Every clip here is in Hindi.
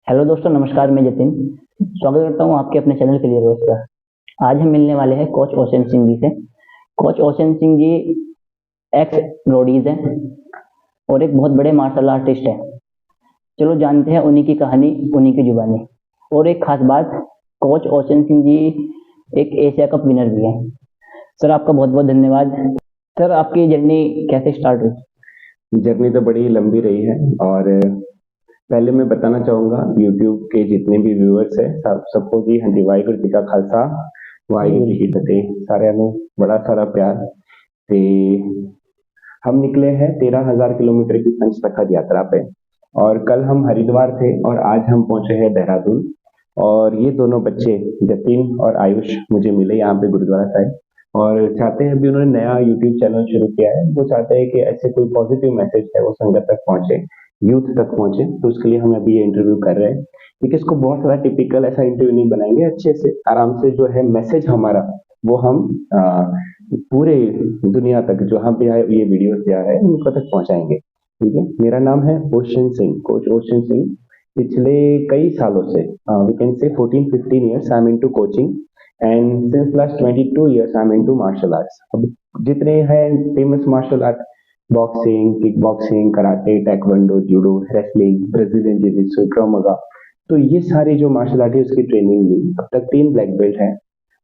हेलो दोस्तों, नमस्कार। मैं जतिन स्वागत करता हूँ आपके अपने चैनल के लिए रोज का। आज हम मिलने वाले हैं कोच ओशन सिंह जी से। Coach Ocean Singh ji x Roadies हैं और एक बहुत बड़े मार्शल आर्टिस्ट हैं। चलो जानते हैं उन्हीं की कहानी, उन्हीं की जुबानी। और एक खास बात, कोच ओशन सिंह जी एक एशिया कप विनर भी हैं। सर, आपका बहुत बहुत धन्यवाद। सर, आपकी जर्नी कैसे स्टार्ट हुई? जर्नी तो बड़ी लंबी रही है। और पहले मैं बताना चाहूंगा YouTube के जितने भी व्यूअर्स है सबको जी, हाँ जी, वाहिगुरु जी का खालसा, वाहिगुरु जी की फतेह। सारे ਨੂੰ बड़ा सारा प्यार। ते हम निकले हैं 13,000 किलोमीटर की पंच तखत यात्रा पे। और कल हम हरिद्वार थे और आज हम पहुंचे हैं देहरादून। और ये दोनों बच्चे जतिन और आयुष मुझे मिले यहाँ पे गुरुद्वारा साहिब। और चाहते हैं, अभी उन्होंने नया यूट्यूब चैनल शुरू किया है, वो चाहते हैं कि ऐसे कोई पॉजिटिव मैसेज है वो संगत तक पहुंचे, यूथ तक पहुंचे। तो उसके लिए हम अभी ये इंटरव्यू कर रहे हैं। देखिए, इसको बहुत सारा टिपिकल ऐसा इंटरव्यू नहीं बनाएंगे, अच्छे से आराम से जो है मैसेज हमारा वो हम पूरे दुनिया तक जहाँ पे ये वीडियो जा रहा है उनको तक पहुंचाएंगे। ठीक है, मेरा नाम है ओशन सिंह, कोच ओशन सिंह। पिछले कई सालों से, we can say 14-15 years I am into coaching, and since last 22 years I am into martial arts. अब जितने हैं famous martial art, boxing, kick boxing, karate, taekwondo, judo, wrestling, Brazilian jiujitsu, krav maga, तो ये सारी जो मार्शल आर्ट है उसकी ट्रेनिंग ली। अब तक 3 ब्लैक बेल्ट है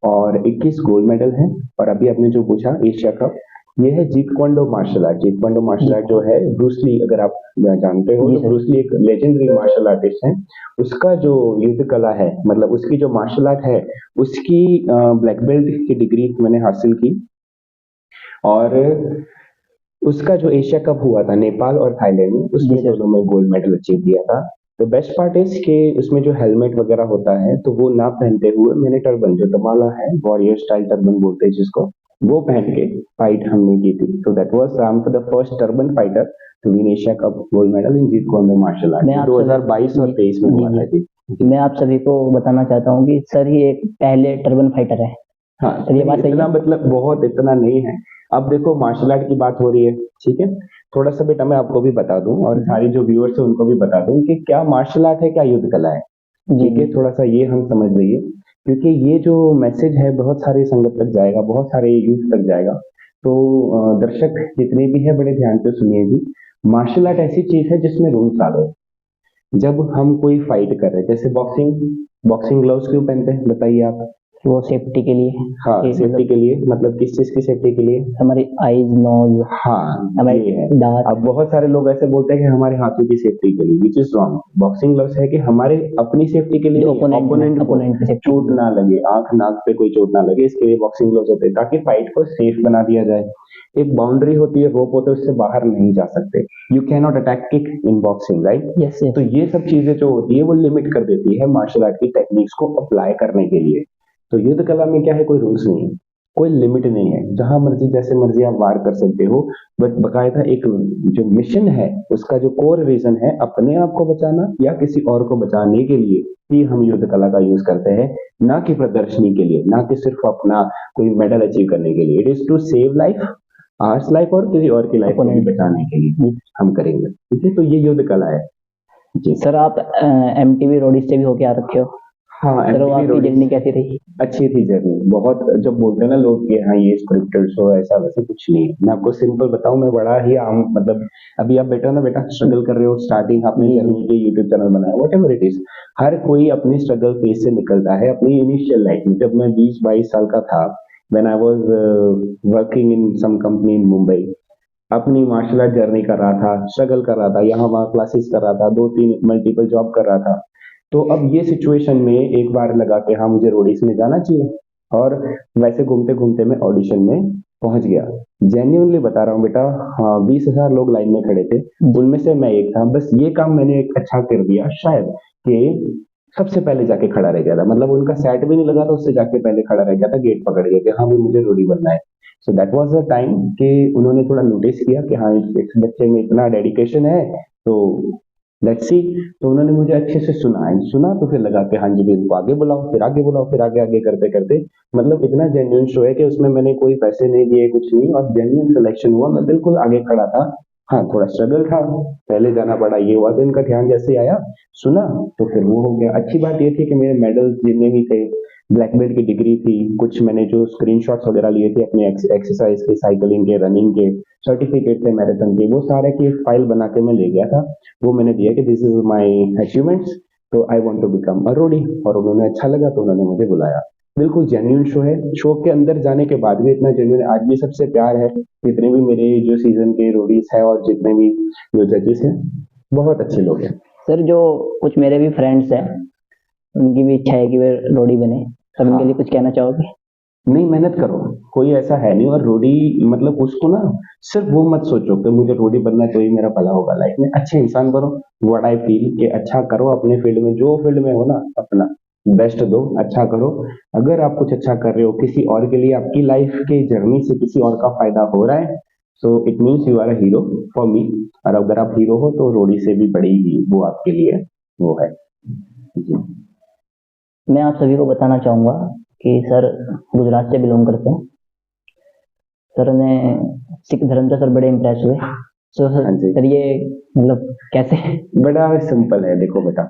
और 21 गोल्ड मेडल है। और अभी आपने जो पूछा एशिया कप, ये है जीत क्वांडो मार्शल आर्ट। जीत क्वांडो मार्शल आर्ट जो है ब्रूस ली, अगर आप जानते हो जी तो सर। ब्रूस ली एक लेजेंडरी मार्शल आर्टिस्ट है। उसका जो युद्ध कला है, मतलब उसकी जो मार्शल आर्ट है, उसकी ब्लैक बेल्ट की डिग्री मैंने हासिल की। और उसका जो एशिया कप हुआ था नेपाल और थाईलैंड में, जी उसमें सर। दोनों में गोल्ड मेडल अचीव किया था। तो बेस्ट पार्ट इज कि उसमें जो हेलमेट वगैरह होता है तो वो ना पहनते हुए मैंने टर्बन, जो दमाला है, वॉरियर स्टाइल टर्बन बोलते हैं जिसको, वो पहन के फाइट हमने की थी। तो that was I am the first turban fighter to win Asia Cup gold medal in Jeet Kune Do martial मैं आर्ट। आप सभी 2022 और जी 23 में जी हुआ था जी जी। मैं आप सभी को बताना चाहता हूँ कि सर ही एक पहले टर्बन फाइटर है। हाँ, सर, ये नहीं बात सही इतना, है? मतलब बहुत इतना नहीं है। अब देखो, मार्शल आर्ट की बात हो रही है, ठीक है, थोड़ा सा बेटा मैं आपको भी बता दूं और सारी जो व्यूअर्स है उनको भी बता दूं कि क्या मार्शल आर्ट है, क्या युद्ध कला है। जी ठीक है, जी थोड़ा सा ये हम समझ लीजिए, क्योंकि ये जो मैसेज है बहुत सारे संगत तक जाएगा, बहुत सारे यूथ तक जाएगा। तो दर्शक जितने भी है बड़े ध्यान से सुनिए जी। मार्शल आर्ट ऐसी चीज है जिसमें रूल्स आ गए। जब हम कोई फाइट कर रहे हैं, जैसे बॉक्सिंग, बॉक्सिंग ग्लव्स क्यों पहनते हैं बताइए आप? वो सेफ्टी के लिए हाँ, कि सेफ्टी मतलब के लिए, मतलब किस चीज की सेफ्टी के लिए? हमारी आईज, नोज, हाँ, ये है। हमारे दांत। अब बहुत सारे लोग ऐसे बोलते हैं कि हमारे हाथों की सेफ्टी के लिए, which is wrong. Boxing gloves है कि हमारे अपनी सेफ्टी के लिए जो नहीं है, ओपोनेंट है, ओपोनेंट को ओपोनेंट की सेफ्टी के चोट लिए। ना लगे, आंख नाक पे कोई चोट ना लगे, इसके लिए बॉक्सिंग ग्लव्स होते हैं, ताकि फाइट को सेफ बना दिया जाए। एक बाउंड्री होती है, रोप होते है, उससे बाहर नहीं जा सकते। You can not attack kick in boxing, right? Yes तो यस। ये सब चीजें जो होती है वो लिमिट कर देती है मार्शल आर्ट की टेक्निक्स को अप्लाई करने के लिए। तो युद्ध कला में क्या है, कोई रूल्स नहीं है, कोई लिमिट नहीं है, जहां मर्जी जैसे मर्जी आप वार कर सकते हो। बट बकायदा एक जो मिशन है, उसका जो कोर रीजन है अपने आप को बचाना या किसी और को बचाने के लिए ही हम युद्ध कला का यूज करते हैं, ना कि प्रदर्शनी के लिए, ना कि सिर्फ अपना कोई मेडल अचीव करने के लिए। It is to save life, ours life और किसी और की लाइफ को भी ओपोनेंट। बचाने के लिए जी। हम करेंगे। ठीक है, तो ये युद्ध कला है जी। सर, आप एमटीवी रोडीज से भी होके आ रखे हो। हाँ, सर, वो एमटीवी आपकी रोडीज जर्नी कैसी रही? अच्छी थी जर्नी बहुत। जब बोलते हैं ना लोग कि हाँ ये स्क्रिप्टेड शो, ऐसा वैसा कुछ नहीं है। मैं आपको सिंपल बताऊं, मैं बड़ा ही आम, मतलब अभी आप बेटा ना बेटा स्ट्रगल कर रहे हो, स्टार्टिंग आपने जी जी जर्नी के यूट्यूब चैनल बनाया, वट एवर इट इज, हर कोई अपनी स्ट्रगल फेज से निकलता है। अपनी इनिशियल लाइफ में जब मैं 20-22 साल का था, when I was working in some company in Mumbai, अपनी मार्शल आर्ट जर्नी कर रहा था, स्ट्रगल कर रहा था, यहाँ वहाँ क्लासेस कर रहा था, 2-3 मल्टीपल जॉब कर रहा था। तो अब ये सिचुएशन में एक बार लगा कि हाँ मुझे रोडीज में जाना चाहिए। और वैसे घूमते घूमते मैं ऑडिशन में पहुंच गया। जेन्युइनली बता रहा हूँ बेटा, हाँ 20,000 लोग लाइन में खड़े थे, उनमें से मैं एक था। बस ये काम मैंने एक अच्छा कर दिया शायद, कि सबसे पहले जाके खड़ा रह गया था, मतलब उनका सेट भी नहीं लगा था, उससे जाके पहले खड़ा रह गया था, गेट पकड़ गया कि हाँ भी मुझे रोडी बनना है। So that was the time कि उन्होंने थोड़ा नोटिस किया कि हाँ इस बच्चे में इतना डेडिकेशन है, तो लेट्स सी। तो उन्होंने मुझे अच्छे से सुना, एंड सुना तो फिर लगा कि हाँ जी भी इनको आगे बुलाओ, फिर आगे बुलाओ, फिर आगे आगे करते करते, मतलब इतना जेन्युइन शो है कि उसमें मैंने कोई पैसे नहीं दिए, कुछ नहीं, और जेन्युइन सिलेक्शन हुआ। मैं बिल्कुल आगे खड़ा था, हाँ, थोड़ा स्ट्रगल था, पहले जाना पड़ा, ये हुआ, तो इनका ध्यान जैसे आया, सुना, तो फिर वो हो गया। अच्छी बात ये थी कि मेरे मेडल्स जितने भी थे, ब्लैक बेल्ट की डिग्री थी, कुछ मैंने जो स्क्रीनशॉट्स वगैरह लिए थे अपने एक्सरसाइज के, साइकिलिंग के, रनिंग के, सर्टिफिकेट थे मैराथन के, वो सारे की एक फाइल बना के मैं ले गया था। वो मैंने दिया कि दिस इज माई अचीवमेंट्स, तो I want to become a roadie, और उन्होंने अच्छा लगा तो उन्होंने मुझे बुलाया। बिल्कुल जेन्युइन शो है, शो के अंदर जाने के बाद भी इतना जेन्युइन, आज भी सबसे प्यार है, जितने भी मेरे जो सीजन के रोडीज है और जितने भी जो जजेस हैं, बहुत अच्छे लोग हैं। सर जो कुछ मेरे भी फ्रेंड्स हैं, उनकी भी इच्छा है कि वे रोडी बने, सर उनके हाँ, लिए कुछ कहना चाहोगे? नहीं, मेहनत करो, कोई ऐसा है नहीं, और रोडी मतलब उसको ना, सिर्फ वो मत सोचो कि मुझे रोडी बनना है तो ही मेरा भला होगा लाइफ में। अच्छे इंसान बनो, व्हाट आई फील कि अच्छा करो अपने फील्ड में, जो फील्ड में हो ना, अपना बेस्ट दो, अच्छा करो। अगर आप कुछ अच्छा कर रहे हो किसी और के लिए, आपकी लाइफ के जर्नी से किसी और का फायदा हो रहा है, so it means you are a hero for me. और अगर आप हीरो हो तो रोडी से भी बड़ी ही वो आपके लिए वो है। जी। मैं आप सभी को बताना चाहूँगा कि सर गुजरात से बिलोंग करते हैं। सर ने सिख धर्म से सर बड़े इम्प्रेस हुए। सो हाँ जी। सर ये मतलब कैसे? बड़ा सिंपल है, देखो बेटा,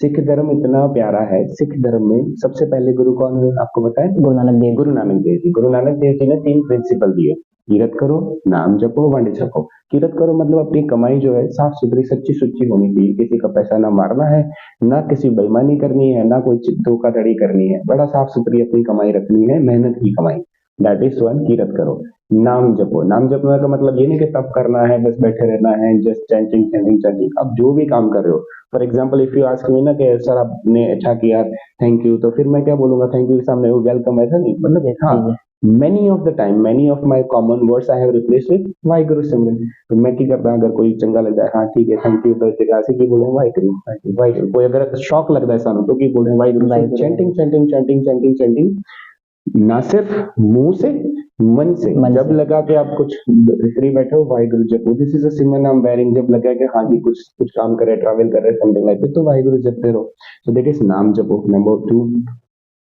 सिख धर्म इतना प्यारा है। सिख धर्म में सबसे पहले गुरु कौन है आपको पता है? गुरु नानक देव। गुरु नानक देव जी। गुरु नानक देव जी ने 3 प्रिंसिपल दिए, कीरत करो, नाम जपो, वंड छको। कीरत करो मतलब अपनी कमाई जो है साफ सुथरी सच्ची सुच्ची होनी चाहिए, किसी का पैसा ना मारना है, ना किसी बेईमानी करनी है, ना कोई धोखाधड़ी करनी है, बड़ा साफ सुथरी अपनी कमाई रखनी है, मेहनत की कमाई। दैट इज वन, कीरत करो। नाम जपो, नाम जपने का मतलब ये नहीं कि तप करना है, बस बैठे रहना है, जस्ट चैंटिंग चैंटिंग चैंटिंग। अब जो भी काम कर रहे हो, for example if you ask me ना कि सर आपने अच्छा किया, थैंक यू, तो फिर मैं क्या बोलूंगा? थैंक यू के सामने वो वेलकम, ऐसा नहीं, मतलब हाँ, many of the time, many of my common words I have replace with Waheguru symbol. तो मैं क्या करता हूँ, अगर कोई चंगा लगता है, हाँ ठीक है, थैंक यू, तो जगह से की बोले वाहिगुरु वाहिगुरु वाहिगुरु। कोई अगर शौक लगता है सानू तो की बोले Waheguru. Chanting chanting chanting chanting chanting, ना सिर्फ मुंह से, मन से। जब लगा कि आप कुछ फ्री बैठे हो, वाहिगुरु जपो, दिस इज अ सिमन आई एम वेयरिंग। जब लगा कि हाँ जी कुछ कुछ काम करे, ट्रैवल कर रहे, समथिंग लाइक, तो वाहिगुरु जपते रहो। सो दैट इज नाम जपो। नंबर 2,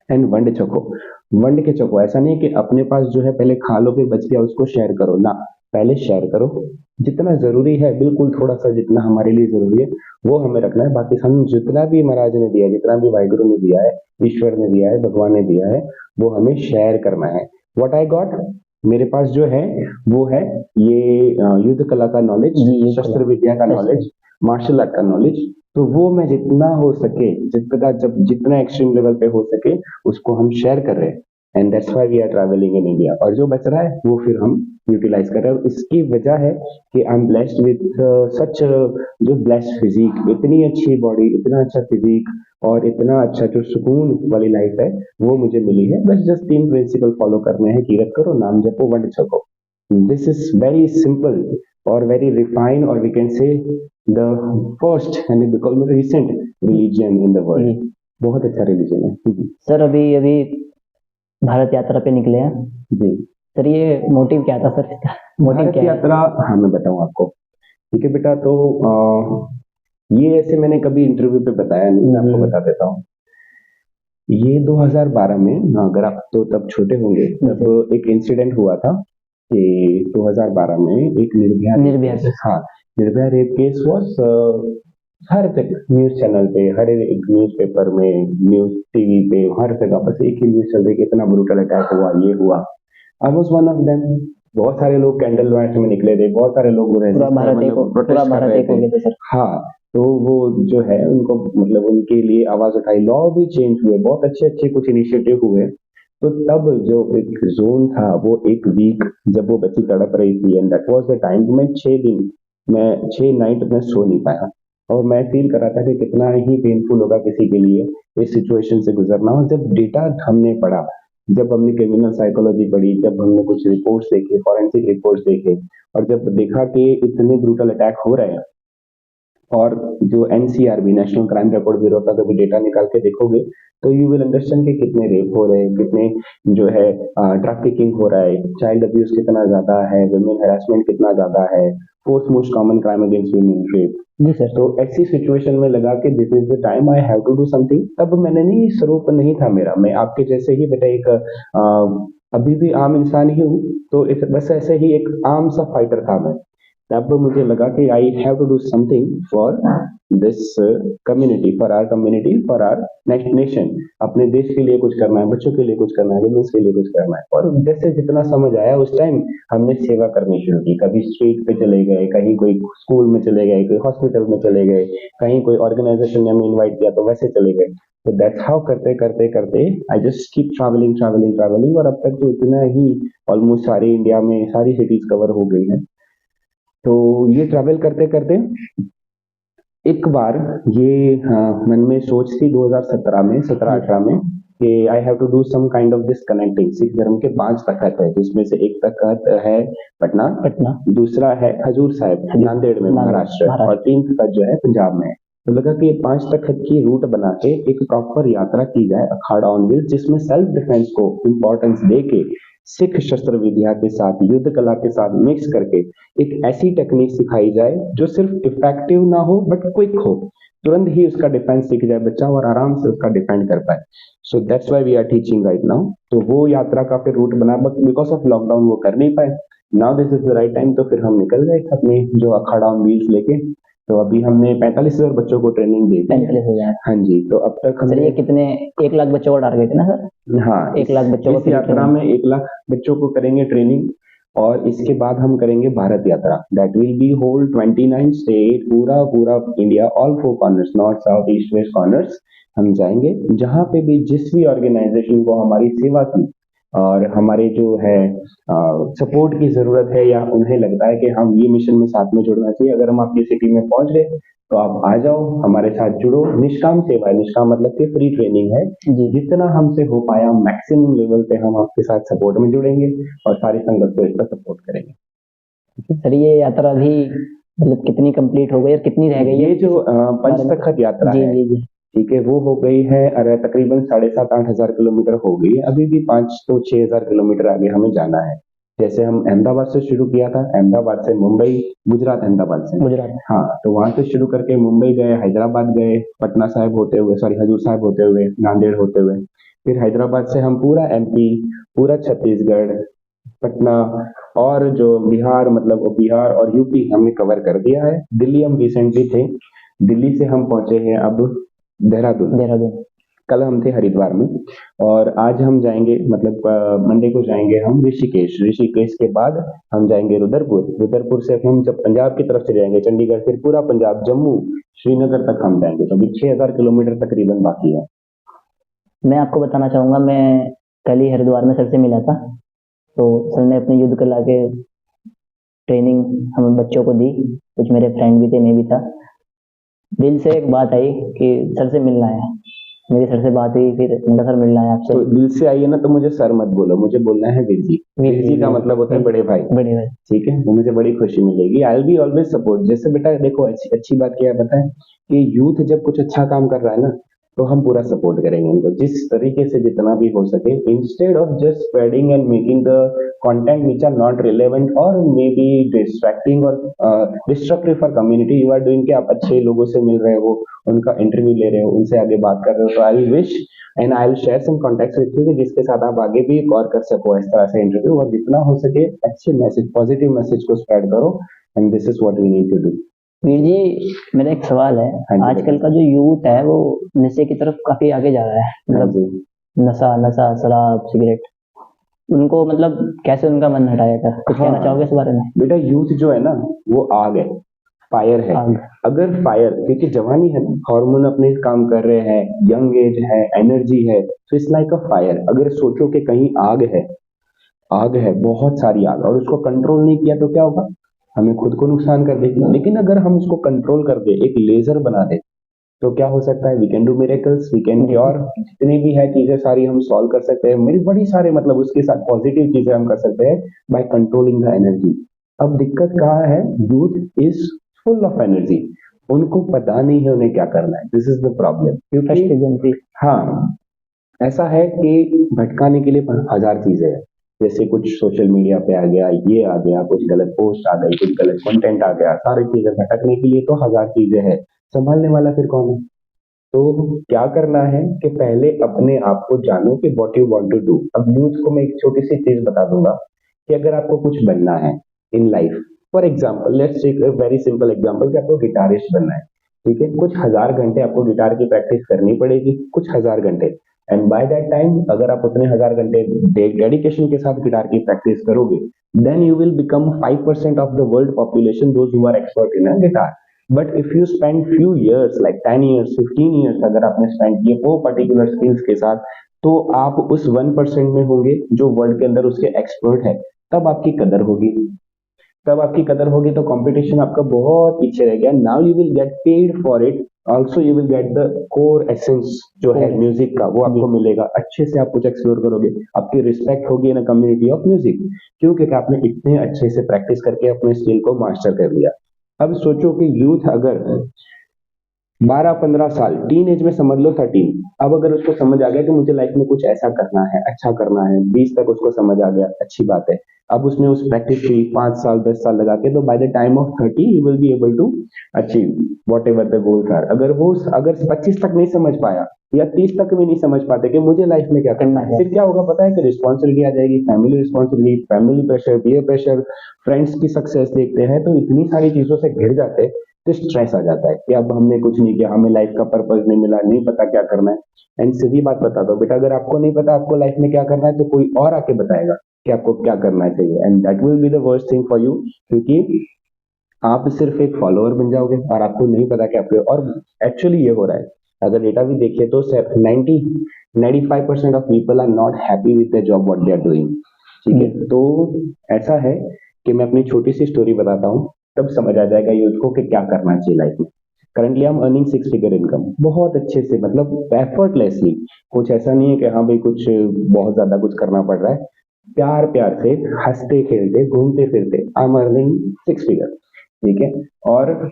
एंड वंड छको। वंड के छको, ऐसा नहीं कि अपने पास जो है पहले खा लो फिर बच गया उसको शेयर करो ना, पहले शेयर करो। जितना जरूरी है, बिल्कुल थोड़ा सा जितना हमारे लिए जरूरी है वो हमें रखना है। बाकी हम जितना भी महाराज ने दिया है, जितना भी वाहिगुरु ने दिया है, ईश्वर ने दिया है, भगवान ने दिया है, वो हमें शेयर करना है। व्हाट आई गॉट, मेरे पास जो है वो है ये युद्ध कला का नॉलेज, शस्त्र विद्या का नॉलेज, मार्शल आर्ट का नॉलेज। तो वो मैं जितना हो सके, जितना जब जितना एक्सट्रीम लेवल पे हो सके, उसको हम शेयर कर रहे हैं। And that's why we are travelling in India. और जो बच रहा है वो फिर हम यूटिलाइज कर रहे हैं। और इसकी वजह है कि I am blessed with such जो ब्लेस्ड फिजिक, इतनी अच्छी बॉडी, इतना अच्छा फिजिक, और इतना अच्छा जो सुकून वाली लाइफ है वो मुझे मिली है। बस जस्ट 3 प्रिंसिपल फॉलो करने हैं, कीरत करो, नाम जपो, वंड छको। दिस इज वेरी सिंपल और वेरी रिफाइंड, और we can say the first and because recent religion in the world. बहुत अच्छा रिलीजन है। सर अभी अभी भारत यात्रा पे निकले हैं जी। सर, ये मोटिव क्या था सर इसका? मोटिव भारत क्या है? यात्रा, हाँ मैं बताऊं आपको। ठीक है बेटा, तो ये ऐसे मैंने कभी इंटरव्यू पे बताया नहीं, मैं आपको बता देता हूँ। ये 2012 में, अगर आप तो तब छोटे होंगे, तब एक इंसिडेंट हुआ था कि 2012 में एक निर्भया हाँ, Nirbhaya rape case was her तक न्यूज चैनल पे, हर एक न्यूज पेपर में, न्यूज टीवी पे, हर जगह बस एक ही न्यूज चल रही है कि इतना ब्रूटल अटैक हुआ, ये हुआ। I was one of them. बहुत सारे लोग कैंडल मार्च में निकले थे, बहुत सारे लोग पूरा भारत एक हो गया था सर। हाँ, तो वो जो है उनको मतलब उनके लिए आवाज उठाई, लॉ भी चेंज हुए, बहुत अच्छे अच्छे कुछ इनिशिएटिव हुए। तो तब जो एक जोन था, वो एक वीक जब वो बच्ची तड़प रही थी, and that was the time, मैं 6 दिन, मैं 6 नाइट में सो नहीं पाया। और मैं फील कर रहा था कि कितना ही पेनफुल होगा किसी के लिए इस सिचुएशन से गुजरना। और जब डेटा हमने पढ़ा, जब हमने क्रिमिनल साइकोलॉजी पढ़ी, जब हमने कुछ रिपोर्ट्स देखे, फॉरेंसिक रिपोर्ट्स देखे, और जब देखा कि इतने ब्रूटल अटैक हो रहे हैं, और जो NCRB, national crime record bureau का कभी डेटा निकाल के देखोगे, तो यू विल अंडरस्टैंड कि कितने रेप हो रहे हैं, कितने जो है ट्रैफिकिंग हो रहा है, चाइल्ड अब्यूज कितना ज्यादा है, वुमेन हैरेसमेंट कितना ज्यादा है, fourth most common crime against women, rape. जी सर। तो ऐसी सिचुएशन में लगा कि this is the time I have to do something. तब मैंने नहीं, स्वरूप नहीं था मेरा, मैं आपके जैसे ही बेटा एक अभी भी आम इंसान ही हूँ, तो बस ऐसे ही एक आम सा फाइटर था मैं। तब मुझे लगा कि I have to do something for this community, for our community, for our next nation. अपने देश के लिए कुछ करना है, बच्चों के लिए कुछ करना है, वुमेन्स के लिए कुछ करना है। और जैसे जितना समझ आया उस टाइम हमने सेवा करनी शुरू की। कभी स्ट्रीट पे चले गए, कहीं कोई स्कूल में चले गए, कोई हॉस्पिटल में चले गए, कहीं कोई ऑर्गेनाइजेशन ने हमें इन्वाइट किया तो वैसे चले गए। तो दैट्स हाउ करते करते करते I just keep travelling travelling travelling, और अब तक तो इतना ही ऑलमोस्ट सारी इंडिया में सारी सिटीज कवर हो गई है। तो ये ट्रैवल करते करते एक बार ये मन में सोच थी 2017 में, 17-18 में, कि I have to do some kind of this connecting. Sikh धर्म के 5 तख्त है, जिसमें से एक तख्त है पटना, दूसरा है हजूर साहिब नांदेड़ में महाराष्ट्र, और 3 तख्त जो है पंजाब में है। तो लगा कि ये 5 तख्त की रूट बना के एक प्रॉपर यात्रा की जाए, अखाड़ा ऑन व्हील्स, जिसमें सेल्फ डिफेंस को इम्पोर्टेंस दे के सिख शस्त्र विद्या के साथ, युद्ध कला के साथ मिक्स करके एक ऐसी टेक्निक सिखाई जाए जो सिर्फ इफेक्टिव ना हो बट क्विक हो, तुरंत ही उसका डिफेंस सीख जाए बच्चा और आराम से उसका डिफेंड कर पाए। So that's why we are teaching right now. तो वो यात्रा का फिर रूट बना, बट बिकॉज ऑफ लॉकडाउन वो कर नहीं पाए। Now this is the right time, तो फिर हम निकल गए अपने जो अखाड़ा ऑन व्हील्स लेके। तो अभी हमने 45,000 बच्चों को ट्रेनिंग दी। 45,000? हाँ जी। तो अब तक सर ये कितने, 1 लाख बच्चों को टारगेट है ना सर? हाँ, 1 लाख बच्चों को इस यात्रा में 1 लाख बच्चों को करेंगे ट्रेनिंग, और इसके बाद हम करेंगे भारत यात्रा। That will be whole 29 state, पूरा पूरा India, all 4 corners, north south east west corners हम जाएंगे। जहां पे भी जिस भी ऑर्गेनाइजेशन को हमारी सेवा की और हमारे जो है सपोर्ट की जरूरत है, या उन्हें लगता है कि हम ये मिशन में साथ में जुड़ना चाहिए, अगर हम आपकी सिटी में पहुंच गए तो आप आ जाओ, हमारे साथ जुड़ो। निष्काम सेवा है, निष्काम मतलब कि फ्री ट्रेनिंग है। जितना हमसे हो पाया मैक्सिमम लेवल पे हम आपके साथ सपोर्ट में जुड़ेंगे और सारी संगत को इसका सपोर्ट करेंगे। सर ये यात्रा भी मतलब कितनी कंप्लीट हो गई और कितनी रह गई है? ये जो पंचतखत यात्रा है, ठीक है, वो हो गई है, अरे तकरीबन 7,500-8 हजार किलोमीटर हो गई है। अभी भी 5 तो 6 हजार किलोमीटर आगे हमें जाना है। जैसे हम अहमदाबाद से शुरू किया था, अहमदाबाद से मुंबई, गुजरात, अहमदाबाद से गुजरात, हाँ, तो वहां से शुरू करके मुंबई गए, हैदराबाद गए, पटना साहिब होते हुए, सॉरी हजूर साहिब होते हुए, नांदेड़ होते हुए, फिर हैदराबाद से हम पूरा एमपी, पूरा छत्तीसगढ़, पटना, और जो बिहार, मतलब वो बिहार और यूपी हमने कवर कर दिया है। दिल्ली हम रिसेंटली थे, दिल्ली से हम पहुंचे हैं अब देहरादून। कल हम थे हरिद्वार में, और आज हम जाएंगे, मतलब मंडे को जाएंगे हम ऋषिकेश। ऋषिकेश के बाद हम जाएंगे रुद्रपुर से हम जब पंजाब की तरफ से जाएंगे चंडीगढ़, फिर पूरा पंजाब, जम्मू, श्रीनगर तक हम जाएंगे। तो अभी 6,000 किलोमीटर तकरीबन बाकी है। मैं आपको बताना चाहूंगा, मैं कल ही हरिद्वार में सर से मिला था, तो सर ने अपने युद्ध कला के ट्रेनिंग हम बच्चों को दी, कुछ मेरे फ्रेंड भी थे, मैं भी था। दिल से एक बात आई कि सर से मिलना है। मेरी सर से बात हुई, फिर उनका सर मिलना है आपसे। तो दिल से आई है ना, तो मुझे सर मत बोलो, मुझे बोलना है वीर जी। वीर जी का मतलब होता है बड़े भाई। ठीक है, तो मुझे बड़ी खुशी मिलेगी। I will be always support. जैसे बेटा देखो, अच्छी बात क्या है पता है, कि यूथ जब कुछ अच्छा काम कर रहा है ना, तो हम पूरा सपोर्ट करेंगे उनको, जिस तरीके से जितना भी हो सके, instead of just spreading and making the content which are not relevant और मे बी डिस्ट्रैक्टिंग और destructive for community. You are doing कि आप अच्छे लोगों से मिल रहे हो, उनका इंटरव्यू ले रहे हो, उनसे आगे बात कर रहे हो। तो I wish and I will share some contacts with you, जिसके साथ आप आगे भी एक और कर सको इस तरह से इंटरव्यू, और जितना हो सके अच्छे मैसेज, पॉजिटिव मैसेज को स्प्रेड करो। And this is what we need to do. Veer ji, मेरा एक सवाल है। आजकल का जो यूथ है वो नशे की तरफ काफी आगे जा रहा है, मतलब नशा, शराब, सिगरेट, उनको मतलब कैसे उनका मन हटाया था? कुछ कहना चाहोगे इस बारे में? बेटा यूथ जो है ना, वो आग है, फायर है। अगर फायर, क्योंकि जवानी है, हार्मोन अपने काम कर रहे हैं, यंग एज है, एनर्जी है, तो इट्स लाइक अ फायर। अगर सोचो कि कहीं आग है, बहुत सारी आग, और उसको कंट्रोल नहीं किया तो क्या होगा? हमें खुद को नुकसान कर देगी। लेकिन अगर हम उसको कंट्रोल कर दे, एक लेजर बना दे, तो क्या हो सकता है? We can do miracles, we can cure, जितनी भी है चीजें सारी हम सॉल्व कर सकते हैं। मेरी बड़ी सारे, मतलब उसके साथ पॉजिटिव चीजें हम कर सकते हैं बाय कंट्रोलिंग द एनर्जी। अब दिक्कत कहाँ है? Youth is full of energy, उनको पता नहीं है उन्हें क्या करना है। This is the problem. क्योंकि हाँ, ऐसा है कि भटकाने के लिए 1000 चीजें हैं। जैसे कुछ सोशल मीडिया पे आ गया, ये आ गया, कुछ गलत पोस्ट आ गई, कुछ गलत कंटेंट आ गया, सारी चीजें भटकने के लिए तो 1000 चीजें हैं। संभालने वाला फिर कौन है? तो क्या करना है कि पहले अपने आप को जानो कि what you want to do. अब यूथ को मैं एक छोटी सी चीज बता दूंगा कि अगर आपको कुछ बनना है in life, for example let's take a very simple example कि आपको गिटारिस्ट बनना है, ठीक है, कुछ हजार घंटे आपको गिटार की प्रैक्टिस करनी पड़ेगी, कुछ हजार घंटे। एंड बाय दैट टाइम अगर आप उतने हजार घंटे डेडिकेशन के साथ गिटार की प्रैक्टिस करोगे, then you will become 5% of the world population those who are expert in a guitar. But if you spend few years like 10 years 15 years अगर आपने स्पेंड किए वो पर्टिकुलर स्किल्स के साथ, तो आप उस 1% में होंगे जो वर्ल्ड के अंदर उसके एक्सपर्ट है। तब आपकी कदर होगी, तब आपकी कदर होगी, तो कंपटीशन आपका बहुत पीछे रह गया। Now you will get paid for it, also you will get the core essence जो है म्यूजिक का, वो आपको मिलेगा। अच्छे से आप कुछ एक्सप्लोर करोगे, आपकी रिस्पेक्ट होगी इन कम्युनिटी ऑफ म्यूजिक। क्यों? क्योंकि आपने इतने अच्छे से प्रैक्टिस करके अपने स्किल को मास्टर कर लिया। अब सोचो कि यूथ अगर 12-15 साल टीन एज में, समझ लो 13, अब अगर उसको समझ आ गया कि मुझे लाइफ में कुछ ऐसा करना है, अच्छा करना है, 20 तक उसको समझ आ गया, अच्छी बात है। अब उसने उस प्रैक्टिस की 5 साल 10 साल लगा के, तो by the time of 30 he will be able to achieve whatever the goals are. अगर 25 तक नहीं समझ पाया या 30 तक भी नहीं समझ पाते कि मुझे लाइफ में क्या करना है, फिर क्या होगा पता है? कि रिस्पॉन्सिबिलिटी आ जाएगी, family responsibility, family pressure, peer pressure, friends की सक्सेस देखते हैं तो इतनी सारी चीजों से घिर जाते हैं, तो स्ट्रेस आ जाता है कि अब हमने कुछ नहीं किया, हमें लाइफ का पर्पस नहीं मिला, नहीं पता क्या करना है। एंड सीधी बात बता दो बेटा, अगर आपको नहीं पता आपको लाइफ में क्या करना है, तो कोई और आके बताएगा कि आपको क्या करना चाहिए, and that will be the worst thing for you. क्योंकि आप सिर्फ एक फॉलोअर बन जाओगे और आपको नहीं पता कि आपको, और एक्चुअली ये हो रहा है, अगर डेटा भी देखिए तो सिर्फ 95% of people are not happy with the job what they are doing. ठीक है, तो ऐसा है कि मैं अपनी छोटी सी स्टोरी बताता हूँ, तब समझ आ जाएगा यूथ को कि क्या करना चाहिए लाइफ में। Currently I am earning 6 figure income बहुत अच्छे से, मतलब एफर्टलेसली। कुछ ऐसा नहीं है कि हाँ भाई कुछ बहुत ज्यादा कुछ करना पड़ रहा है, प्यार प्यार से हंसते खेलते घूमते फिरते आई एम अर्निंग 6 फिगर। ठीक है, और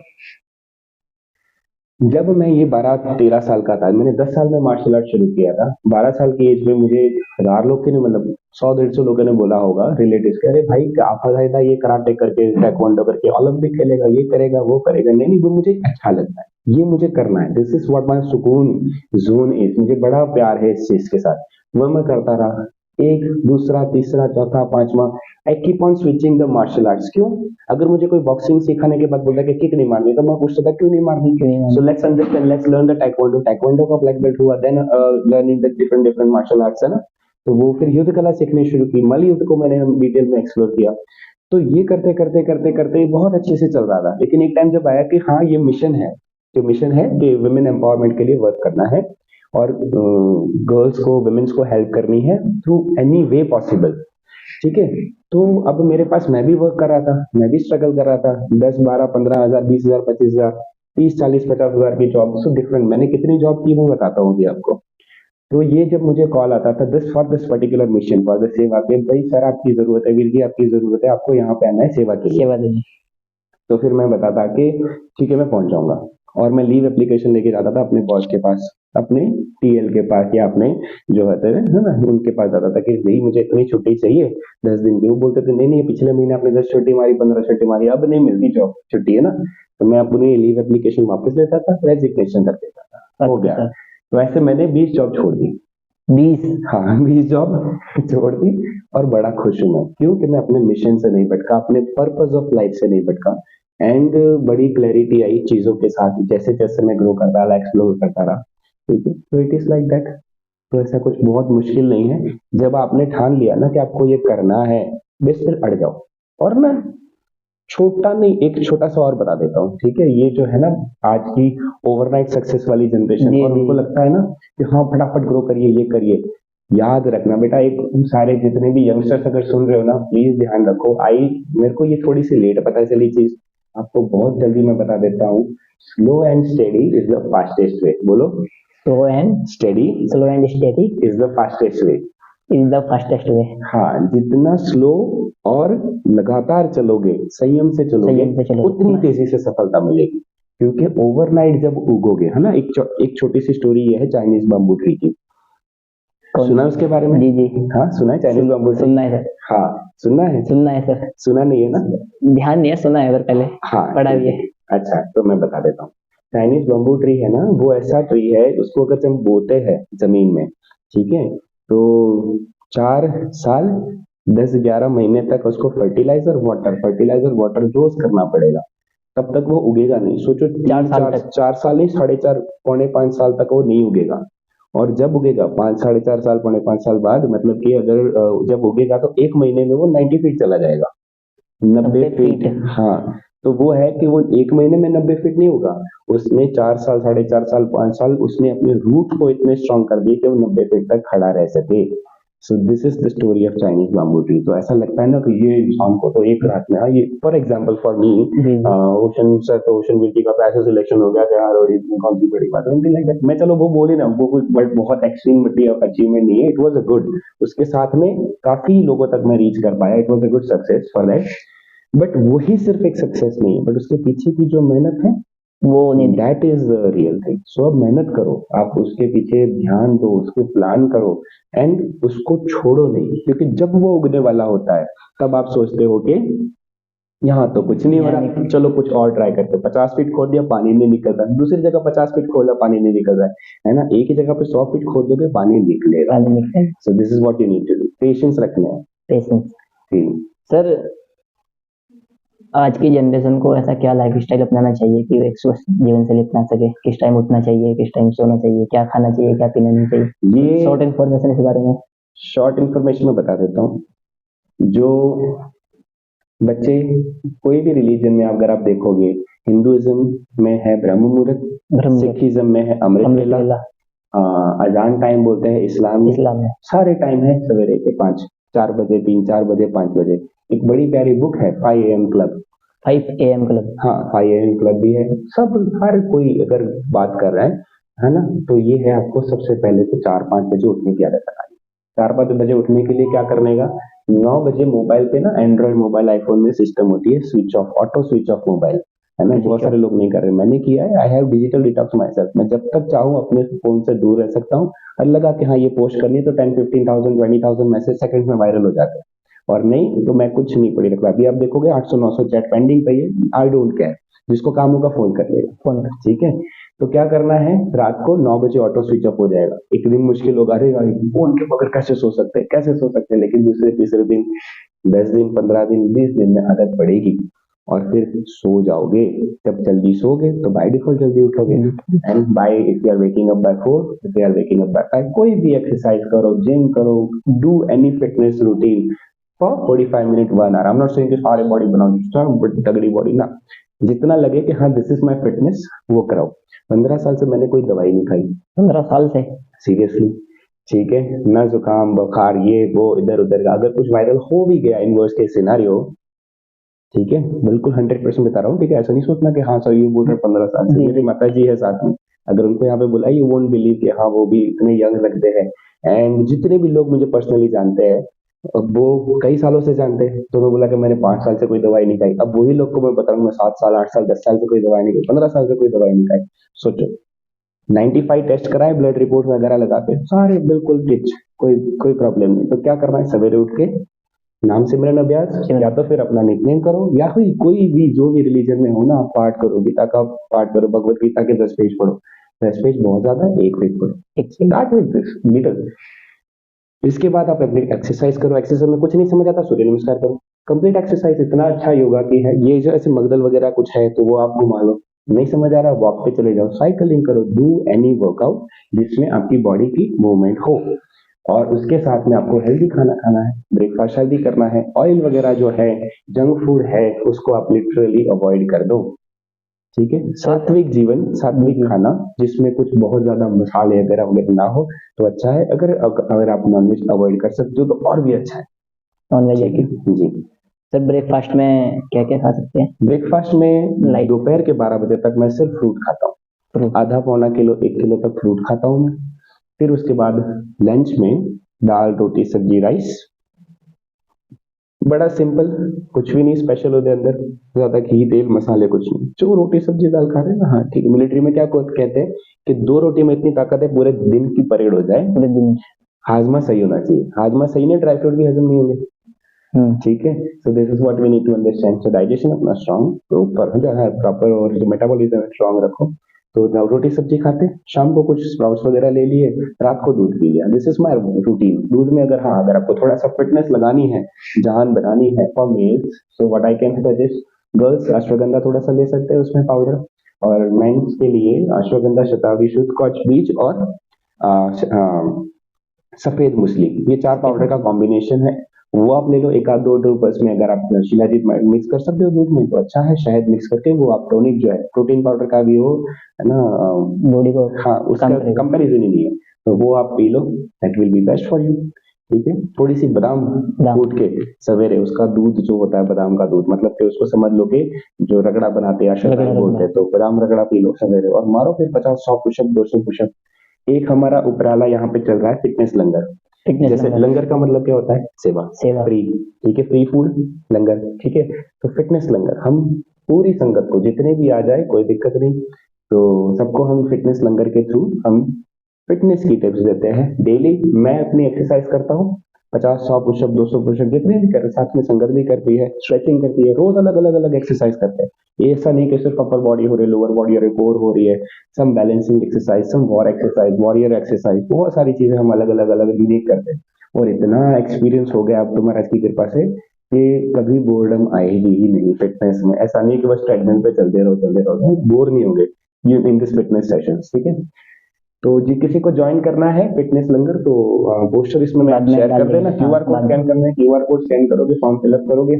जब मैं ये 12-13 साल का था, मैंने 10 साल में मार्शल आर्ट शुरू किया था। 12 साल की एज में मुझे हजार लोग के ने, मतलब 100-150 लोगों ने बोला होगा रिलेटिव्स के, अरे भाई आप फायदा ये कराटे करके, taekwondo करके ओलंपिक खेलेगा, ये करेगा वो करेगा। नहीं नहीं, वो मुझे अच्छा लगता है, ये मुझे करना है, दिस इज व्हाट माय सुकून जोन इज। मुझे बड़ा प्यार है इस चीज के साथ, वो मैं करता रहा। एक दूसरा तीसरा चौथा पांचवा, I keep on switching the martial arts. क्यों? अगर मुझे कोई बॉक्सिंग सिखाने के बाद बोलता है कि किक नहीं मारनी, तो मैं पूछता था क्यों नहीं मारनी। So let's understand, let's learn the taekwondo। taekwondo का ब्लैक बेल्ट हुआ, then learning the different different martial arts, है ना। तो वो फिर युद्ध कला सीखनी शुरू की, मल्ल युद्ध को मैंने हम डिटेल में एक्सप्लोर किया। तो ये करते करते करते करते बहुत अच्छे से चल रहा था। लेकिन एक टाइम जब आया कि हाँ ये मिशन है, जो मिशन है कि वुमेन एम्पावरमेंट के लिए वर्क करना है और गर्ल्स को, वुमेन्स को हेल्प करनी है थ्रू एनी वे पॉसिबल। ठीक है, तो अब मेरे पास, मैं भी वर्क कर रहा था, मैं भी स्ट्रगल कर रहा था, 10-12-15 हजार, 20 हजार, 25 हजार, 30-40-50 हजार की जॉब, सो डिफरेंट। मैंने कितनी जॉब की वो बताता हूँ अभी आपको। तो ये जब मुझे कॉल आता था, this for this particular mission for the सेवा, के भाई सर आपकी जरूरत है, वीर जी आपकी जरूरत है, आपको यहाँ पे आना है सेवा के लिए। सेवा देनी। तो फिर मैं बताता कि ठीक है मैं पहुंच जाऊंगा, और मैं लीव एप्लीकेशन लेके जाता था अपने बॉस के पास, अपने टीएल के पास, या अपने जो होते हैं है ना उनके पास जाता था कि भाई मुझे इतनी छुट्टी चाहिए 10 दिन की। वो बोलते थे नहीं नहीं, पिछले महीने आपने 10 छुट्टी मारी, 15 छुट्टी मारी, अब नहीं मिलती जॉब छुट्टी, है ना। तो मैं अपनी लीव एप्लीकेशन वापस लेता था, रेजिग्नेशन कर देता था, हो गया। तो ऐसे मैंने 20 जॉब छोड़ दी। 20? हाँ 20 जॉब छोड़ दी, और बड़ा खुश हूं मैं। क्यों? कि मैं अपने मिशन से नहीं भटका, अपने पर्पस ऑफ लाइफ से नहीं भटका। एंड बड़ी क्लैरिटी आई चीजों के साथ, जैसे जैसे मैं ग्रो करता रहा, एक्सप्लोर करता रहा। ठीक है, तो इट इज लाइक दैट। तो ऐसा कुछ बहुत मुश्किल नहीं है, जब आपने ठान लिया ना कि आपको ये करना है, बस फिर अड़ जाओ। और मैं छोटा नहीं, एक छोटा सा और बता देता हूँ, ठीक है। ये जो है ना आज की ओवरनाइट सक्सेस वाली जनरेशन, जी, और जी। उनको लगता है ना कि हाँ फटाफट ग्रो करिए, ये करिए। याद रखना बेटा, एक सारे जितने भी यंगस्टर्स अगर सुन रहे हो ना, प्लीज ध्यान रखो। मेरे को ये थोड़ी सी लेट पता चली चीज, आपको बहुत जल्दी मैं बता देता हूँ। Slow and steady is the fastest way. बोलो, slow and steady steady is the fastest way. Is the fastest way. हाँ, जितना स्लो और लगातार चलोगे, संयम से चलोगे, संयम से चलोगे, उतनी तेजी से सफलता मिलेगी। क्योंकि ओवरनाइट जब उगोगे, है ना। एक छोटी सी स्टोरी ये है चाइनीज बम्बू ट्री की, सुना है उसके बारे में? जी जी। हाँ सुना है, चाइनीज बम्बू ट्री। सुनना है सर। हाँ सुनना है। सुनना है सर। सुना नहीं है ना? ध्यान नहीं है, सुना है सर पहले। हाँ पढ़ा भी है। अच्छा, तो मैं बता देता हूँ। चाइनीज बम्बू ट्री है ना, वो ऐसा ट्री है, उसको अगर हम बोते हैं जमीन में, ठीक है, तो 4 साल 10-11 महीने तक उसको फर्टिलाइजर वाटर डोज करना पड़ेगा, तब तक वो उगेगा नहीं। सोचो 4 साल नहीं, 4.5 पौने 5 साल तक वो नहीं उगेगा। और जब उगेगा 5 साढ़े 4 साल पौने 5 साल बाद, मतलब कि अगर जब उगेगा तो 1 महीने में वो 90 फीट चला जाएगा, 90 फीट। हाँ, तो वो है कि वो 1 महीने में 90 फीट नहीं होगा, उसने 4 साल, 4.5 साल, 5 साल उसने अपने रूट को इतने स्ट्रॉन्ग कर दिए कि वो 90 फीट तक खड़ा रह सके। सो this is the story of Chinese bamboo tree. तो ऐसा लगता है ना कि ये इंसान को तो एक रात में, हाँ, ये for example for me, ocean sir तो ओशन ब्यूटी का पैसे सिलेक्शन हो गया कि यार, और इसमें कौन सी बड़ी बात है, समथिंग लाइक दैट। मैं चलो वो बोली ना, वो कुछ बट बहुत एक्सट्रीम अचीवमेंट नहीं है, इट वाज अ गुड। उसके साथ में काफी लोगों तक मैं रीच कर पाया, it was a good success for that. But वही सिर्फ एक सक्सेस नहीं है, बट उसके पीछे की जो मेहनत है वो नहीं, that is the real thing. So अब मेहनत करो, आप उसके पीछे ध्यान दो, उसको प्लान करो, एंड उसको छोड़ो नहीं, क्योंकि जब वो उगने वाला होता है तब आप सोचते हो कि यहाँ तो कुछ नहीं हो रहा, चलो कुछ और ट्राई करते। 50 फीट खोद दिया, पानी नहीं निकल रहा, दूसरी जगह 50 फीट खोदा, पानी नहीं निकल रहा है ना, एक ही जगह पे 100 फीट खोद दोगे, पानी निकलेगा। So this is what you need to do, patience रखना है। पेशेंस। सर, आज की जनरेशन को ऐसा क्या लाइफस्टाइल अपनाना चाहिए कि वो एक स्वस्थ जीवन शैली अपना सके? किस टाइम उठना चाहिए, किस टाइम सोना चाहिए, क्या खाना चाहिए, क्या पीना नहीं चाहिए? ये शॉर्ट इन्फॉर्मेशन इस बारे में। शॉर्ट इन्फॉर्मेशन में बता देता हूँ। जो बच्चे कोई भी रिलीजन में अगर आप देखोगे, हिंदुइज्म में है ब्रह्म मुहूर्त, सिखिज्म में है अमृत वेला, अजान टाइम बोलते हैं इस्लाम में, सारे टाइम है सवेरे के 4 बजे, 3-4 बजे, 5 बजे। एक बड़ी प्यारी बुक है 5 AM क्लब। 5 AM क्लब, हाँ, 5 AM क्लब भी है। सब हर कोई अगर बात कर रहा है ना, तो ये है आपको सबसे पहले तो 4-5 बजे उठने की आदत लगानी। 4-5 बजे उठने के लिए क्या करने का, 9 बजे मोबाइल पे ना, एंड्रॉइड मोबाइल, आईफोन में सिस्टम होती है switch off, auto switch off mobile, है ना। बहुत सारे लोग नहीं कर रहे, मैंने किया है। I have digital detox my self. मैं जब तक चाहूँ अपने फोन से दूर रह सकता हूँ, और लगा कि हाँ ये पोस्ट करनी है तो 10-15,000 20,000 मैसेज सेकंड में वायरल हो जाते हैं, और नहीं तो मैं कुछ नहीं पड़ी रखता। अभी आप देखोगे 800-900 चैट पेंडिंग पे है, आई डोंट केयर, जिसको काम होगा फोन कर लेगा, फोन कर, ठीक है। तो क्या करना है, रात को 9 बजे ऑटो स्विच ऑफ हो जाएगा। एक दिन मुश्किल होगा, अरे भाई फोन के बगैर कैसे सो सकते हैं, कैसे सो सकते हैं, लेकिन दूसरे तीसरे दिन, 10 दिन, 15 दिन, 20 दिन में आदत पड़ेगी, और फिर सो जाओगे। जब जल्दी सोगे तो बाय डिफॉल्ट जल्दी उठोगे। And by, if you are waking up by 4, if you are waking up by 5, कोई भी एक्सरसाइज करो, जिम करो, do any fitness routine for 45 minute 1 hour. I am not saying कि सारे बॉडी बनाओ, बट तगड़ी बॉडी ना, जितना लगे कि हाँ दिस इज माय फिटनेस, वो कराओ। 15 साल से मैंने कोई दवाई नहीं खाई। 15 साल से? सीरियसली, ठीक है ना। जुकाम, बुखार, ये वो इधर उधर का, अगर कुछ वायरल हो भी गया इन वर्स्ट केस सिनेरियो, ठीक है, बिल्कुल 100% बता रहा हूँ, ठीक है। ऐसा नहीं सोचना कि हाँ सर ये बोल रहे 15 साल से। मेरी माता जी है साथ में, अगर उनको यहाँ पे बुलाए, यू वोंट बिलीव कि हाँ वो भी इतने यंग लगते हैं। एंड जितने भी लोग मुझे पर्सनली जानते हैं, अब वो कई सालों से जानते हैं, तो मैं बोला कि मैंने 5 साल से कोई दवाई नहीं खाई। अब वही लोग को मैं बताऊंगा मैं 7 साल, 8 साल, 10 साल से कोई दवाई नहीं खाई, 15 साल से कोई दवाई नहीं खाई। सोचो, 95 टेस्ट कराए ब्लड रिपोर्ट वगैरह लगा के, सारे बिल्कुल रिच, कोई कोई प्रॉब्लम नहीं। तो क्या करना है, सवेरे उठ के नाम सिमरन अभ्यास, या तो फिर अपना निकनेम करो, या फिर कोई भी जो भी रिलीजन में हो ना, आप पाठ करो, गीता का पाठ करो, भगवत गीता के 10 पेज पढ़ो। 10 पेज बहुत ज्यादा है, 1 पेज पढ़ो, स्टार्ट विद दिस लिटिल। इसके बाद आप अपनी एक्सरसाइज करो। एक्सरसाइज में कुछ नहीं समझ आता, सूर्य नमस्कार करो। कंप्लीट एक्सरसाइज इतना अच्छा योगा की है ये, जो ऐसे मगदल वगैरह कुछ है तो वो आप घुमा लो, नहीं समझ आ रहा वॉक पे चले जाओ, साइकिलिंग करो, डू एनी वर्कआउट जिसमें आपकी बॉडी की मूवमेंट हो। और उसके साथ में आपको हेल्दी खाना खाना है, ब्रेकफास्ट हेल्दी करना है। ऑयल वगैरह जो है, जंक फूड है, उसको आप लिटरली अवॉइड कर दो, ठीक है। सात्विक जीवन, सात्विक खाना, जिसमें कुछ बहुत ज्यादा मसाले वगैरह ना हो तो अच्छा है। अगर आप नॉनवेज अवॉइड कर सकते हो तो और भी अच्छा है, नॉनवेज जी। सर, ब्रेकफास्ट में क्या क्या खा सकते हैं? ब्रेकफास्ट में दोपहर के 12 बजे तक मैं सिर्फ फ्रूट खाता हूँ, आधा पौना किलो 1 किलो तक फ्रूट खाता हूँ मैं। फिर उसके बाद लंच में दाल, रोटी, सब्जी, राइस, बड़ा सिंपल, कुछ भी नहीं स्पेशल होते अंदर, ज्यादा घी तेल मसाले कुछ नहीं, जो रोटी सब्जी दाल खा रहे हैं ना, हाँ ठीक है। मिलिट्री में क्या कहते हैं कि 2 रोटी में इतनी ताकत है पूरे दिन की परेड हो जाए, पूरे दिन। हाजमा सही होना चाहिए, हाजमा सही नहीं, ड्राई फ्रूट भी हजम नहीं होंगे, ठीक है। So this is what we need to understand. So digestion अपना स्ट्रांग, प्रॉपर और जो मेटाबॉलिज्म स्ट्रांग रखो, तो रोटी सब्जी खाते, शाम को कुछ स्प्राउट्स वगैरह ले लिए, रात को दूध पी लिया। This is my routine. दूध में अगर हाँ अगर आपको थोड़ा सा फिटनेस लगानी है, जान बनानी है for mails, so what I can suggest, girls ashwagandha थोड़ा सा ले सकते हैं उसमें पाउडर, और मेंस के लिए अश्वगंधा, शतावरी शुद्ध, कॉच बीज और सफेद मूसली, ये 4 पाउडर का कॉम्बिनेशन है। वो आप ले लो, एक आध 2 ड्रॉप उसमें अगर आप शिलाजीत मिक्स कर सकते हो दूध में तो अच्छा है। शहद मिक्स करके वो आप टॉनिक जो है प्रोटीन पाउडर का भी हो है ना, बॉडी को हाँ उसका कंपैरिजन ही नहीं है, तो वो आप P low, that will B best for you. ठीक है, थोड़ी सी बादाम कूट के सवेरे, उसका दूध जो होता है बादाम का दूध, मतलब कि उसको समझ लो कि जो रगड़ा बनाते हैं अशुद्ध बोलते हैं, तो बादाम रगड़ा पी लो सवेरे और मारो फिर 50-100 पुशअप 200 पुशअप। एक हमारा उपराला यहाँ पे चल रहा है फिटनेस लंगर। जैसे लंगर का मतलब क्या होता है, सेवा फ्री, ठीक है, फ्री फूड लंगर, ठीक है। तो फिटनेस लंगर, हम पूरी संगत को जितने भी आ जाए कोई दिक्कत नहीं, तो सबको हम फिटनेस लंगर के थ्रू हम फिटनेस की टिप्स देते हैं। डेली मैं अपनी एक्सरसाइज करता हूँ, 50-100 पुशअप 200 पुशअप जितने भी कर, साथ में संगत भी करती है, स्ट्रेचिंग करती है, रोज अलग अलग अलग एक्सरसाइज करते हैं। ये ऐसा नहीं कि सिर्फ अपर बॉडी हो रही है, लोअर बॉडी हो रही है, कोर हो रही है, सम बैलेंसिंग एक्सरसाइज, सम वॉर एक्सरसाइज, वॉरियर एक्सरसाइज, बहुत सारी चीजें हम अलग अलग अलग यूनिक करते हैं। और इतना एक्सपीरियंस हो गया अब तो महाराज की कृपा से कि कभी बोर्डम आएगी ही नहीं फिटनेस में। ऐसा नहीं कि बस ट्रेडमिल पे चलते रहो, बोर नहीं होंगे you in this fitness sessions. ठीक है, तो जी किसी को ज्वाइन करना है फिटनेस लंगर तो पोस्टर इसमें मैं शेयर कर देना, क्यूआर कोड स्कैन करना है, क्यूआर कोड स्कैन करोगे, फॉर्म फिलअप करोगे,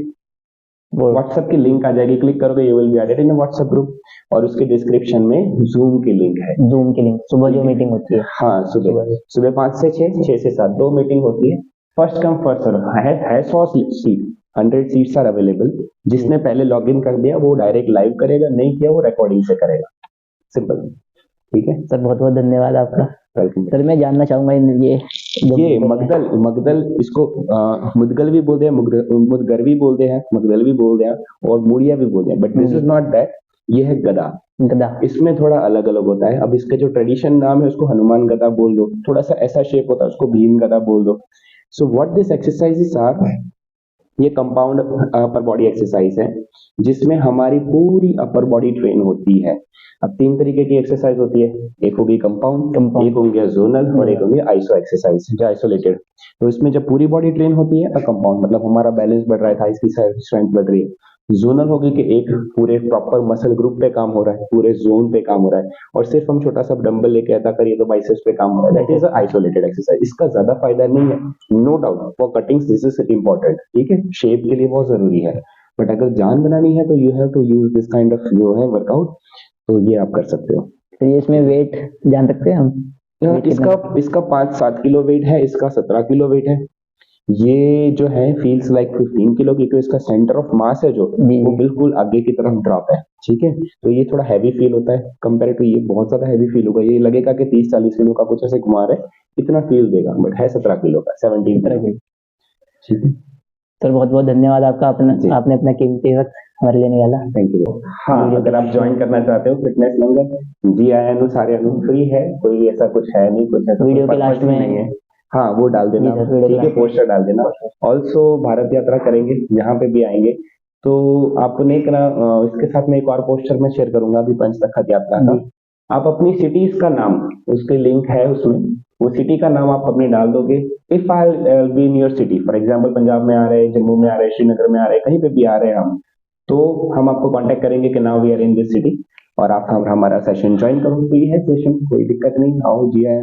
व्हाट्सएप की लिंक आ जाएगी, क्लिक करोगे, you will be added in WhatsApp group, और उसके डिस्क्रिप्शन में जूम की लिंक है। जूम की लिंक, सुबह जो मीटिंग होती है, हाँ सुबह 5 से 6, 6 से 7 2 मीटिंग होती है। फर्स्ट कम फर्स्ट सर्व है 100 सीट, 100 सीट्स आर अवेलेबल। जिसने पहले लॉग इन कर दिया वो डायरेक्ट लाइव करेगा, नहीं किया वो रिकॉर्डिंग से करेगा, सिंपल। ठीक है सर, बहुत बहुत धन्यवाद आपका। वेलकम। सर मैं जानना चाहूंगा ये मगदल इसको मुदगल भी बोलते हैं, मुदगर भी बोलते हैं, मगदल भी बोलते हैं और मुड़िया भी बोलते हैं, but this is not that. ये है गदा। इसमें थोड़ा अलग अलग होता है। अब इसका जो ट्रेडिशन नाम है उसको हनुमान गदा बोल दो, थोड़ा सा ऐसा शेप होता है उसको भीम गदा बोल दो। So what this exercises are, ये कंपाउंड अपर बॉडी एक्सरसाइज है जिसमें हमारी पूरी अपर बॉडी ट्रेन होती है। अब 3 तरीके की एक्सरसाइज होती है, एक होगी कंपाउंड, एक होंगे जोनल और एक होंगे आइसो एक्सरसाइज जो आइसोलेटेड। तो इसमें जब पूरी बॉडी ट्रेन होती है तो कंपाउंड मतलब हमारा बैलेंस बढ़ रहा है, थाइस की स्ट्रेंथ बढ़ रही है। जोनल होगी कि एक पूरे प्रॉपर मसल ग्रुप पे काम हो रहा है, पूरे जोन पे काम हो रहा है, और सिर्फ हम छोटा सा डंबल लेके ऐसा करिए तो बाइसेप्स पे काम हो रहा है, दैट इज आइसोलेटेड एक्सरसाइज। इसका ज्यादा फायदा नहीं है, no doubt for cuttings this is important, ठीक है, शेप के लिए बहुत जरूरी है, बट अगर जान बनानी है तो you have to use this kind of जो है वर्कआउट, तो ये आप कर सकते हो। तो ये इसमें वेट जान सकते हैं हम? इसका 5-7 किलो वेट है, इसका 17 किलो वेट है। ये जो है फील्स लाइक 15 किलो, क्योंकि इसका सेंटर ऑफ मास है जो वो बिल्कुल आगे की तरफ ड्रॉप है। ठीक है, तो ये थोड़ा हैवी फील होता है कंपेयर टू, ये बहुत ज्यादा हैवी फील होगा, ये लगेगा कि 30-40 किलो का कुछ ऐसे घुमा रहे, इतना फील देगा, बट है 17 किलो का, 17 किलो। ठीक है सर, बहुत बहुत धन्यवाद आपका, आपने अपना कीमती वक्त हमारे लिए निकाला। Thank you. हाँ, अगर आप ज्वाइन करना चाहते हो फिटनेस लंगर, जी आया सारे फ्री है, कोई ऐसा कुछ है नहीं, कुछ ऐसा वीडियो के लास्ट में नहीं है। हाँ वो डाल देना, ठीक है, पोस्टर डाल देना। ऑल्सो भारत यात्रा करेंगे, यहाँ पे भी आएंगे, तो आपने इसके साथ में एक और पोस्टर में शेयर करूंगा अभी पंचतखत यात्रा का। आप अपनी सिटीज का नाम, उसके लिंक है उसमें, वो सिटी का नाम आप अपने डाल दोगे। If I be in your city, for example Punjab में आ रहे, जम्मू में आ रहे, श्रीनगर में आ रहे, कहीं पे भी आ रहे हैं हम, तो हम आपको कांटेक्ट करेंगे कि now we are in this city, और आप हमारा सेशन ज्वाइन करो। फ्री है सेशन, कोई दिक्कत नहीं, आओ जी आया।